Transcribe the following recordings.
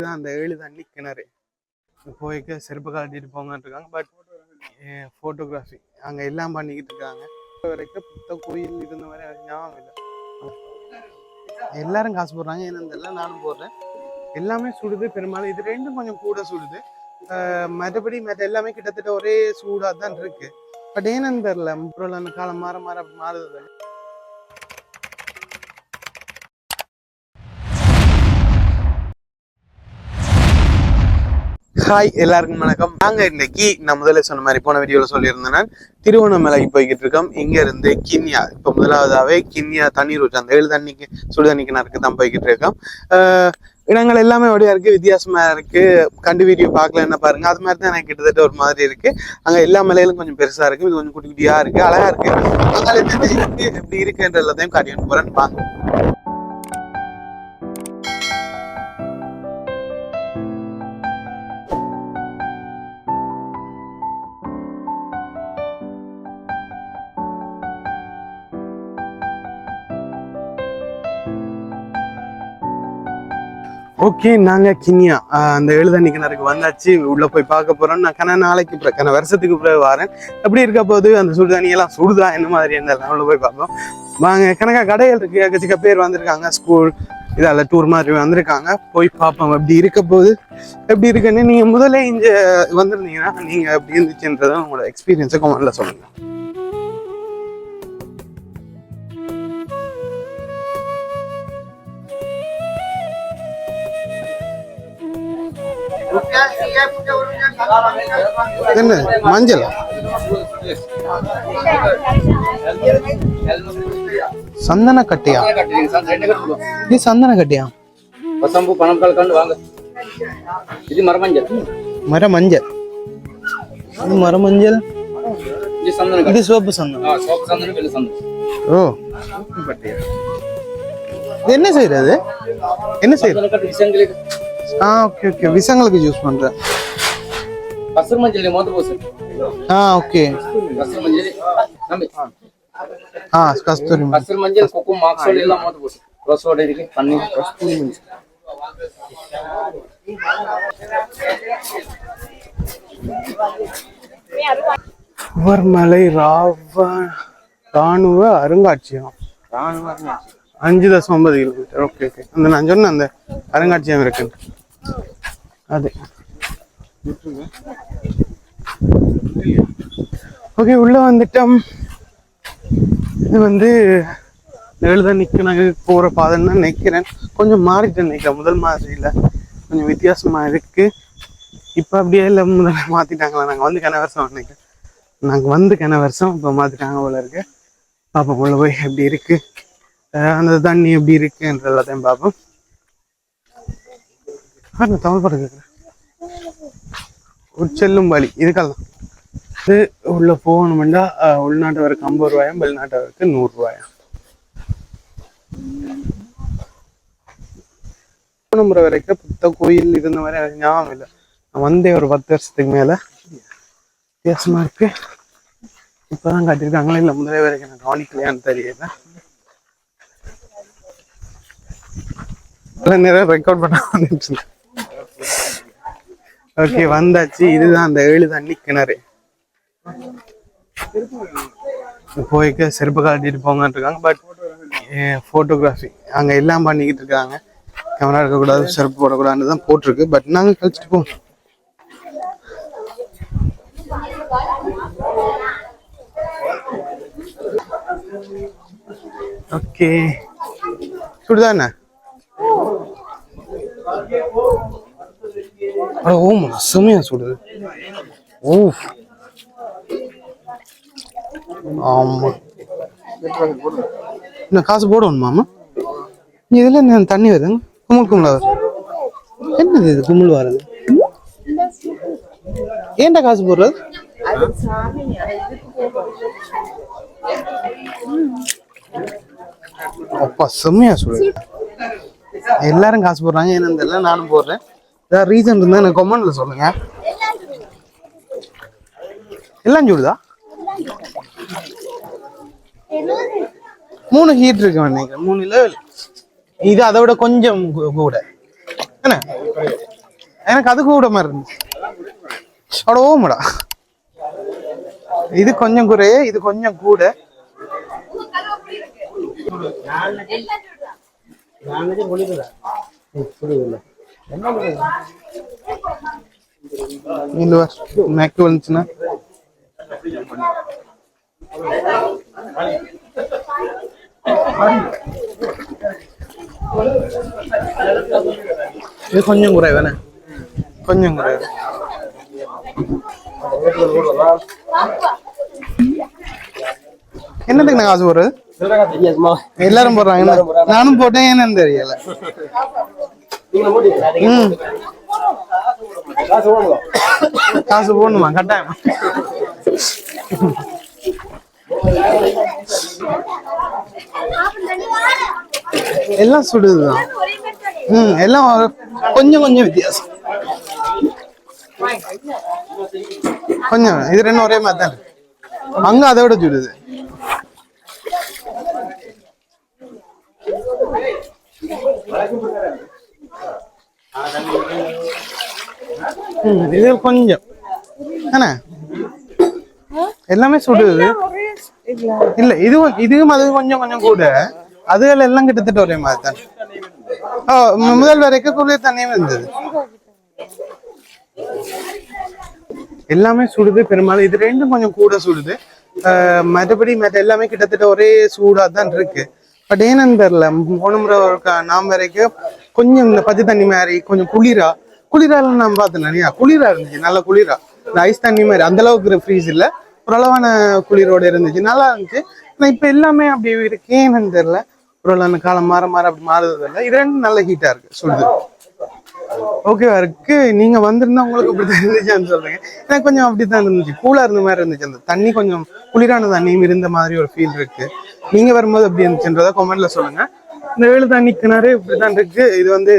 அந்த 7 தண்ணி கிணறு போய்க்க செருப்பு காட்டிட்டு போங்கன்னு இருக்காங்க. பட் ஃபோட்டோகிராஃபி அங்கே எல்லாம் பண்ணிக்கிட்டு இருக்காங்க. வரைக்கும் புத்த கோயில் இருந்த மாதிரி ஞாபகம் இல்லை. எல்லாரும் காசு போடுறாங்க, ஏன்னா நானும் போடுறேன். எல்லாமே சுடுது பெரும்பாலும். இது ரெண்டும் கொஞ்சம் கூட சுடுது. மற்றபடி மற்ற எல்லாமே கிட்டத்தட்ட ஒரே சூடாக தான் இருக்கு. பட் ஏன்னு தெரியல, முப்பது காலம் மாற மாற மாறுது. ஹாய், எல்லாருக்கும் வணக்கம். நாங்க இன்னைக்கு நான் முதல்ல சொன்ன மாதிரி போன வீடியோல சொல்லியிருந்தேன், திருவண்ணாமலைக்கு போய்கிட்டு இருக்கோம். இங்க இருந்து கிண்ணியா, இப்ப முதலாவதாவே கிண்ணியா தண்ணீர் ஊற்று அந்த 7 தண்ணிக்கு சுடு தண்ணி கிணறுக்கு தான் போய்கிட்டு இருக்கோம். இடங்கள் எல்லாமே அப்படியா இருக்கு, வித்தியாசமா இருக்கு. கண்டு வீடியோ பார்க்கலன்னு பாருங்க. அது மாதிரி தான் எனக்கு கிட்டத்தட்ட ஒரு மாதிரி இருக்கு. அங்க எல்லா மலையிலும் கொஞ்சம் பெருசா இருக்கு, இது கொஞ்சம் குட்டி குட்டியா இருக்கு, அழகா இருக்கு. அங்கே இருக்கு எப்படி இருக்குன்ற எல்லாத்தையும் காட்டிட்டு போறேன்னு பாருங்க. ஓகே, நாங்க கிண்ணியா அந்த 7 தண்ணி கிணறுக்கு வந்தாச்சு. உள்ள போய் பார்க்க போறோம். நான் நாளைக்கு வருஷத்துக்கு பிறகு வரேன். எப்படி இருக்க போது அந்த சுடு தண்ணியெல்லாம் சுடுதா என்ன மாதிரி இருந்தாலும் உள்ள போய் பார்ப்போம் வாங்க. கணக்கா கடைகள் இருக்கு, எக்கச்சக்க பேர் வந்திருக்காங்க, ஸ்கூல் இதால டூர் மாதிரி வந்திருக்காங்க. போய் பார்ப்போம் எப்படி இருக்க போது, எப்படி இருக்குன்னு. நீங்க முதல்ல இங்க வந்திருந்தீங்கன்னா நீங்க எப்படி இருந்துச்சுன்றத உங்களோட எக்ஸ்பீரியன்ஸை கமெண்ட்ல சொல்லுங்க. என்ன மஞ்சள் சந்தன கட்டியா? இது சந்தன கட்டியா? பசம்பு பணம் கலந்து வாங்க. இது மரமஞ்சள். மரமஞ்சள், இது மரமஞ்சள். இது சந்தன, இது சோப்பு சந்தனம். சோப்பு சந்தனம், வெள்ளை சந்தனம். ஓ, இது என்ன செய்யறது? என்ன செய்யறது? ஓகே ஓகே, விசங்களுக்கு யூஸ் பண்றேன். கஸ்தூரி மஞ்சள் மொத போஸ். ஓகே, கஸ்தூரி மஞ்சள் நம்பி. கஸ்தூரி மஞ்சள் குங்குமம் மாக்ஸோல் எல்லாம் மொத போஸ். ரோஸோட இருக்கு பண்ணி கஸ்தூரி மஞ்சள். மலை ராணுவ அருங்காட்சியகம். 5.9 கிலோமீட்டர். ஓகே ஓகே, அந்த நான் சொன்ன அந்த அருங்காட்சியகம் இருக்கு அது. ஓகே, உள்ள வந்துட்டோம். இது வந்து 7 தண்ணிக்கு நாங்கள் போற பாதைன்னு தான் நினைக்கிறேன். கொஞ்சம் மாறிட்டு நினைக்கிறேன், முதல் மாதிரி இல்லை, கொஞ்சம் வித்தியாசமா இருக்கு. இப்ப அப்படியே இல்லை, முதல்ல மாத்திட்டாங்களா? நாங்க வந்து கன வருஷம் நினைக்கிறேன். நாங்க வந்து கன வருஷம் இப்ப மாத்திட்டாங்க போல இருக்கு. பாப்போம் உள்ள போய் எப்படி இருக்கு, அந்த தண்ணி எப்படி இருக்குன்ற எல்லாத்தையும் பார்ப்போம். தமிழ் படம் கேட்குறேன். செல்லும் வழி இதுக்கெல்லாம் இது உள்ள போகணும்னா உள்நாட்டவருக்கு 50 ரூபாயும், வெளிநாட்டவருக்கு 100 ரூபாயும். முறை வரைக்கும் புத்த கோயில் இருந்த மாதிரி எனக்கு ஞாபகம் இல்லை. நான் வந்தே ஒரு 10 வருஷத்துக்கு மேல. வித்தியாசமா இருக்கு. இப்பதான் காட்டியிருக்காங்களே, இல்லை முதலே வரைக்கும் நான் கவனிக்கலையான்னு தெரியல. நிறைய ரெக்கார்ட் பண்ண வந்துச்சு. ஓகே, வந்தாச்சு. இதுதான் அந்த 7 தண்ணி கிணறு. போய்க்க செருப்பு காட்டிட்டு போங்கன்னு இருக்காங்க. பட் ஃபோட்டோகிராஃபி அங்கே எல்லாம் பண்ணிக்கிட்டு இருக்காங்க. கேமரா இருக்கக்கூடாது, செருப்பு போடக்கூடாதுன்னு தான் போட்டிருக்கு. பட் நாங்கள் கழிச்சுட்டு போவோம். ஓகே, சுடுதானே? ஓமா, செம்மையா சுடுது. ஓ ஆமா, என்ன காசு போடணுமாமா? இதுல என்ன தண்ணி வருது? குமுள் குமுளா வருது. என்னது இது குமுள் வருது? ஏன்டா காசு போடுறது? அப்பா செம்மையா சுடுது. எல்லாரும் காசு போடுறாங்க, என்னன்னு தெரியல, நானும் போடுறேன். ஏதாவது ரீசன் இருந்தா எனக்கு கமெண்ட்ல சொல்லுங்க. எல்லாம் சுடுதா? 3 ஹீட் இருக்கு நினைக்கிறேன், 3 லெவல். இது அதை விட கொஞ்சம் கூட என்ன எனக்கு அது கூட மாதிரி இருந்துச்சு. அட ஓமடா, இது கொஞ்சம் குறைய, இது கொஞ்சம் கூட. மேக்கு வந்துச்சுன்னா இது கொஞ்சம் குறை வேணே, கொஞ்சம் குறை. என்னதுக்கு நான் காசு போடுறது? எல்லாரும் போடுறாங்க, நானும் போட்டேன். என்னன்னு தெரியல. காசு போடணுமா? கட்டாயம். எல்லாம் சுடுதுதான். எல்லாம் கொஞ்சம் கொஞ்சம் வித்தியாசம். கொஞ்சம் இது ரெண்டும் ஒரே மாதிரி தான். அங்க அதை விட சுடுது. இது கொஞ்சம் எல்லாமே சுடுது. இல்ல இதுவும் அது கொஞ்சம் கொஞ்சம் கூட. அதுகள் எல்லாம் கிட்டத்தட்ட ஒரே மாதிரி தான். முதல் வரைக்கும் குளிர் தண்ணியும் இருந்தது. எல்லாமே சுடுது பெரும்பாலும். இது ரெண்டும் கொஞ்சம் கூட சுடுது. மற்றபடி மற்ற எல்லாமே கிட்டத்தட்ட ஒரே சூடா தான் இருக்கு. பட் ஏன்னு தெரியல, போன முறை நாம் வரைக்கும் கொஞ்சம் இந்த பச்சை தண்ணி மாதிரி கொஞ்சம் குளிரால நான் பார்த்தேன். நிறையா குளிரா இருந்துச்சு, நல்ல குளிரா. இந்த ஐஸ் தண்ணி மாதிரி அந்த அளவுக்கு ஃப்ரீஸ் இல்லை, ஓரளவான குளிரோட இருந்துச்சு, நல்லா இருந்துச்சு. ஆனால் இப்போ எல்லாமே அப்படி இருக்கேன்னு தெரியல. ஓரளவான காலம் மாற மாற அப்படி மாறுறது இல்லை. இது ரெண்டும் நல்ல ஹீட்டா இருக்கு, சுடுது. ஓகேவா இருக்கு. நீங்க வந்திருந்தா உங்களுக்கு அப்படித்தான் இருந்துச்சான்னு சொல்றீங்க. எனக்கு கொஞ்சம் அப்படித்தான் இருந்துச்சு, கூலா இருந்த மாதிரி இருந்துச்சு. அந்த தண்ணி கொஞ்சம் குளிரான தண்ணியும் இருந்த மாதிரி ஒரு ஃபீல் இருக்கு. நீங்க வரும்போது எப்படி இருந்துச்சுன்றத கமெண்ட்ல சொல்லுங்க. இந்த வேலு தண்ணி கிணறு இப்படித்தான் இருக்கு. இது வந்து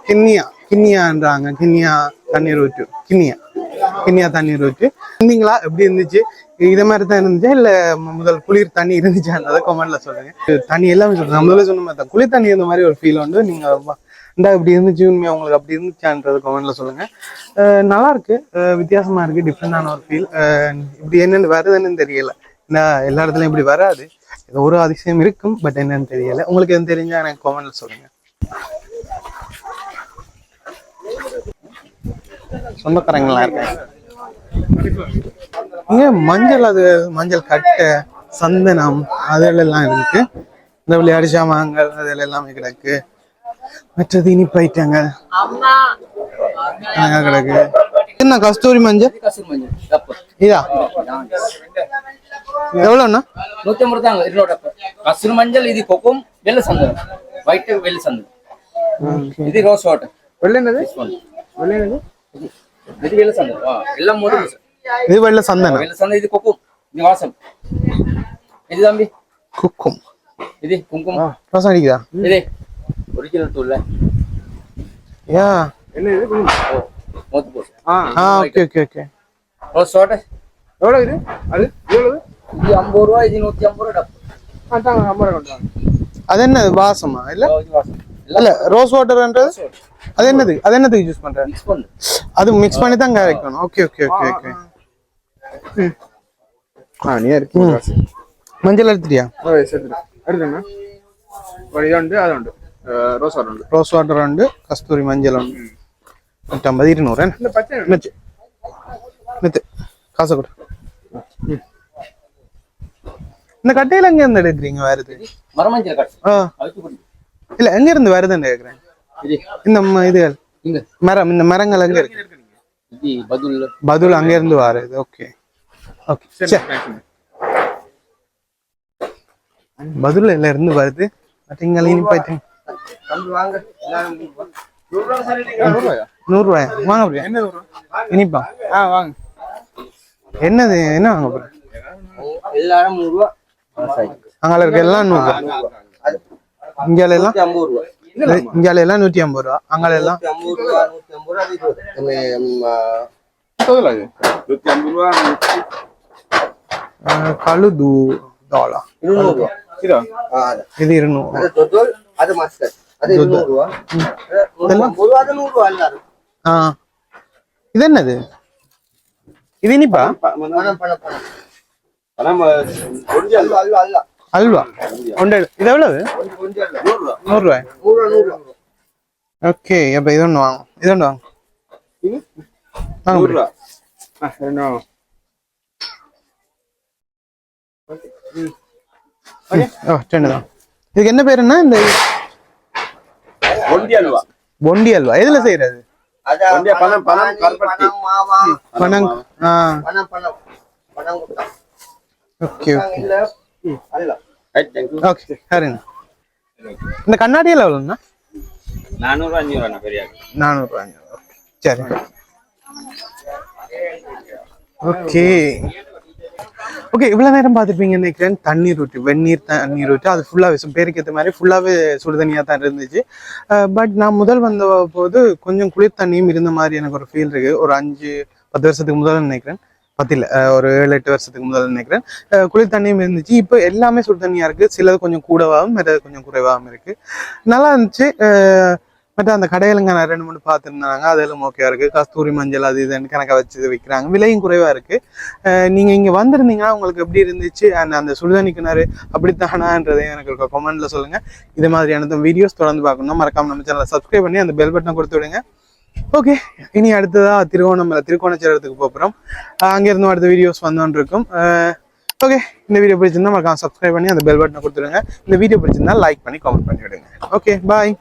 கிண்ணியான்றாங்க. கிண்ணியா தண்ணீர் ஊற்று, கிண்ணியா தண்ணீர் ஊற்று. இருந்தீங்களா? எப்படி இருந்துச்சு? இதை மாதிரி தான் இருந்துச்சா இல்ல முதல் குளிர் தண்ணி இருந்துச்சான்றதை கமெண்ட்ல சொல்லுங்க. தண்ணி எல்லாமே சொல்றேன். முதல்ல சொன்ன மாதிரி தான் குளிர் தண்ணி இந்த மாதிரி ஒரு ஃபீல் வந்து நீங்க இந்த இப்படி இருந்துச்சு, உண்மையா உங்களுக்கு அப்படி இருந்துச்சான்றது கமெண்ட்ல சொல்லுங்க. நல்லா இருக்கு, வித்தியாசமா இருக்கு, டிஃப்ரெண்டான ஒரு ஃபீல். இப்படி என்னென்னு வருதுன்னு தெரியல. எல்லா இடத்துலயும் இப்படி வராது, ஏதோ ஒரு அதிசயம் இருக்கும். பட் என்னன்னு தெரியல. உங்களுக்கு எதுவும் தெரிஞ்சா எனக்கு கமெண்ட்ல சொல்லுங்க. சொந்தக்காரங்களா இருக்காங்க இங்க. மஞ்சள், அது மஞ்சள் கட்டை, சந்தனம் அதெல்லாம் இருக்கு. இந்த விளையாடு சாமான்கள் அதெல்லாம் எல்லாமே கிடக்கு. மற்றது இனிப்பு ஐட்டங்கள் கிடக்கு. என்ன கஸ்தூரி மஞ்சள்? இதா எவ்வளோண்ணா? 150 தாங்க. கஸ்தூரி மஞ்சள். இது கொக்கும் வெள்ளை சந்தனம், ஒயிட் வெள்ளை சந்தனம். இது ரோஸ் வாட்டர். வெள்ளை என்னது? வெள்ளை என்னது? இது வெள்ளை சந்தனம். எல்லாம் மூணு. இது வெள்ளை சந்தனம். வெள்ளை சந்தனம். இது கொக்கும். இது வாசம். இது தம்பி குக்கும். இது குங்குமம். வாசம் அடிக்குதா? இது ஒரிஜினல் தூள்ல. யா என்ன இது? மொத்த போடு. Okay okay okay. Rose water எவ்வளவு இது? அது எவ்வளவு? இது 50 ரூபாய். இது 150 ரூபாய் டப்பு. தாங்க 50 ரூபாய் கொண்டாங்க. அது என்ன வாசமா? இல்ல இது வாசம் இல்ல. ரோஸ் வாட்டர்ன்றது அது என்னது? அது என்னதுக்கு யூஸ் பண்ற? மிக்ஸ் பண்ணு. அது மிக்ஸ் பண்ணி தான் கரைக்கணும். Okay okay okay okay. நீ இருக்கு மஞ்சள் எடுத்துட்டியா? எடுத்துங்க. இது உண்டு, அது உண்டு. ரோஸ் வாட்டர் உண்டு. ரோஸ் வாட்டர் உண்டு. கஸ்தூரி மஞ்சள் உண்டு. 150 200 காசை கொடு. இந்த கட்டையில எங்க இருந்து எடுக்கிறீங்க? வருது மரமஞ்சள் கட்டை. இல்ல எங்க இருந்து வருதுன்னு கேக்குறேன். இந்த இதுகள் மரம், இந்த மரங்கள் எங்க இருக்கு? பதுல் அங்க இருந்து வருது. Okay okay. பதுல எல்லாம் இருந்து வருது. இனி போயிட்டு 100 ரூபாயா? வாங்க. இனிப்பா வாங்க. என்னது? என்ன வாங்க போற? எல்லாரும் 100 ரூபாய். அங்க இருக்க எல்லாம் 100 ரூபாய். இங்கால எல்லாம் 50 ரூபாய். இங்கால எல்லாம் 150 ரூபாய். அங்கால எல்லாம் 150 ரூபாய். கழுது டாலா 200 ரூபாய். இது 200. அது மாஸ்டர். அது 200 ரூபாய். 150 ரூபாய். அது 100 ரூபாய் எல்லாரும். இது என்னது? இது இனிப்பா? அல்வா ஒன்று. இது எவ்வளவு? 100 ரூபாய். ஓகே, அப்ப இது ஒன்று வாங்க. இது ஒன்று வாங்க. ஓ, 10 தான். இதுக்கு என்ன பேர்? என்ன இந்த பொண்டி அல்வா? எதுல செய்யறது? பனம். ஓகே ஓகே, சரிண்ணா. இந்த கண்ணாடியில் எவ்வளோண்ணா? 400 சரி. ஓகே ஓகே, இவ்வளவு நேரம் பார்த்துருப்பீங்க நினைக்கிறேன். தண்ணீர் ஊற்றி, வெந்நீர் தண்ணீர் ஊற்றி, அது ஃபுல்லாகவே பேருக்கு ஏற்ற மாதிரி ஃபுல்லாகவே சுடுதண்ணியாக தான் இருந்துச்சு. பட் நான் முதல் வந்த போது கொஞ்சம் குளிர் தண்ணியும் இருந்த மாதிரி எனக்கு ஒரு ஃபீல் இருக்கு. ஒரு 5-10 வருஷத்துக்கு முதல்ல நினைக்கிறேன். 10 இல்லை, ஒரு 7-8 வருஷத்துக்கு முதல்ல நினைக்கிறேன். குளிர் தண்ணியும் இருந்துச்சு. இப்போ எல்லாமே சுடு தண்ணியாக இருக்குது. சிலது கொஞ்சம் கூடவாகவும் மற்றது கொஞ்சம் குறைவாகவும் இருக்குது. நல்லா இருந்துச்சு. மற்ற அந்த கடையிலுங்க நான் 2-3 பார்த்துருந்தாங்க. அதெல்லாம் ஓகே இருக்கு. கஸ்தூரி மஞ்சள் அது இதுன்னு கணக்காக வச்சு விற்கிறாங்க. விலையும் குறைவாக இருக்கு. நீங்கள் இங்கே வந்திருந்தீங்கன்னா உங்களுக்கு எப்படி இருந்துச்சு, அந்த சுடுதண்ணி கிணறு அப்படித்தானான்றதை எனக்கு ஒரு கமெண்ட்ல சொல்லுங்க. இது மாதிரியான வீடியோஸ் தொடர்ந்து பார்க்கணும். மறக்காம நம்ம சேனலை சப்ஸ்கிரைப் பண்ணி அந்த பெல் பட்டனை கொடுத்து விடுங்க. ஓகே, இனி அடுத்ததா திருக்கோணச்சேரத்துக்கு போகிறோம். அங்கேருந்து அடுத்த வீடியோஸ் வந்தோன்னு இருக்கும். ஓகே, இந்த வீடியோ பிடிச்சிருந்தா மறக்காம சப்ஸ்கிரைப் பண்ணி அந்த பெல் பட்டனை கொடுத்துடுங்க. இந்த வீடியோ பிடிச்சிருந்தா லைக் பண்ணி கமெண்ட் பண்ணி விடுங்க. ஓகே, பாய்.